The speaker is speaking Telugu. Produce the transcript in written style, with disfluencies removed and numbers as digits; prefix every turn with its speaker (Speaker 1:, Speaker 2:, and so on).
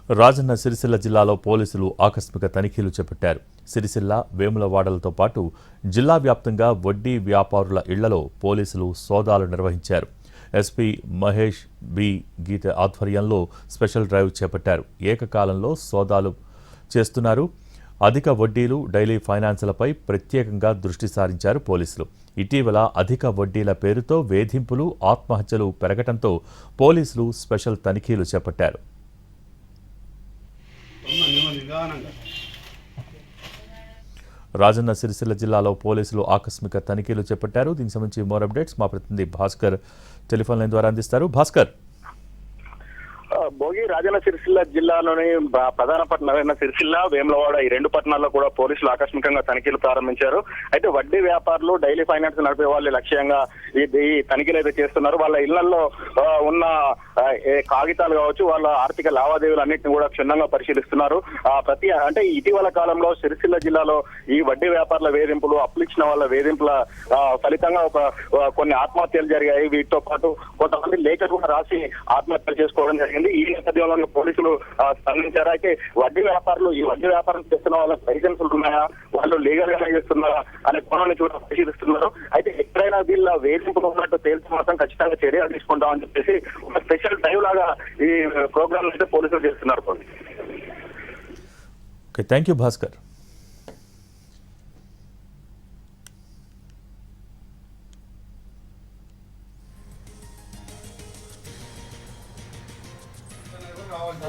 Speaker 1: రాజన్న సిరిసిల్ల జిల్లాలో పోలీసులు ఆకస్మిక తనిఖీలు చేపట్టారు. సిరిసిల్ల, వేములవాడలతో పాటు జిల్లా వ్యాప్తంగా వడ్డీ వ్యాపారుల ఇళ్లలో పోలీసులు సోదాలు నిర్వహించారు. ఎస్పీ మహేష్ బి గీత ఆధ్వర్యంలో స్పెషల్ డ్రైవ్ చేపట్టారు. ఏకకాలంలో సోదాలు చేస్తున్నారు. అధిక వడ్డీలు, డైలీ ఫైనాన్స్లపై ప్రత్యేకంగా దృష్టి సారించారు పోలీసులు. ఇటీవల అధిక వడ్డీల పేరుతో వేధింపులు, ఆత్మహత్యలు పెరగడంతో పోలీసులు స్పెషల్ తనిఖీలు చేపట్టారు. రాజన్న సిరిసిల్ల జిల్లాలో పోలీసులు ఆకస్మిక తనిఖీలు చేపట్టారు. దీనికి సంబంధించి మోర్ అప్డేట్స్ మా ప్రతినిధి భాస్కర్ టెలిఫోన్ లైన్ ద్వారా అందిస్తారు. భాస్కర్,
Speaker 2: భోగి రాజన్న సిరిసిల్ల జిల్లాలోని ప్రధాన పట్టణాలైన సిరిసిల్ల, వేములవాడ ఈ రెండు పట్టణాల్లో కూడా పోలీసులు ఆకస్మికంగా తనిఖీలు ప్రారంభించారు. అయితే వడ్డీ వ్యాపారులు, డైలీ ఫైనాన్స్ నడిపే వాళ్ళ లక్ష్యంగా ఈ తనిఖీలు అయితే చేస్తున్నారు. వాళ్ళ ఇళ్లలో ఉన్న కాగితాలు కావచ్చు, వాళ్ళ ఆర్థిక లావాదేవీలు అన్నింటినీ కూడా క్షుణ్ణంగా పరిశీలిస్తున్నారు. అంటే ఇటీవల కాలంలో సిరిసిల్ల జిల్లాలో ఈ వడ్డీ వ్యాపారుల వేధింపులు, అప్పులు ఇచ్చిన వాళ్ళ వేధింపుల ఫలితంగా కొన్ని ఆత్మహత్యలు జరిగాయి. వీటితో పాటు కొంతమంది లేఖలు కూడా రాసి ఆత్మహత్యలు చేసుకోవడం జరిగింది. ఈ నేపథ్యంలో పోలీసులు స్పందించారు. అయితే వడ్డీ వ్యాపారులు ఈ వడ్డీ వ్యాపారం చేస్తున్న వాళ్ళకి లైసెన్సులు ఉన్నాయా, వాళ్ళు లీగల్ గా చేస్తున్నారా అనే కోణాన్ని కూడా పరిశీలిస్తున్నారు. అయితే ఎక్కడైనా వీళ్ళ వేధింపులు ఉన్నట్టు తేల్చి మాత్రం ఖచ్చితంగా చర్యలు తీసుకుంటామని చెప్పేసి ఒక స్పెషల్ డ్రైవ్ లాగా ఈ ప్రోగ్రామ్ అయితే పోలీసులు చేస్తున్నారు.
Speaker 1: Thank you Bhaskar.
Speaker 3: రావాలి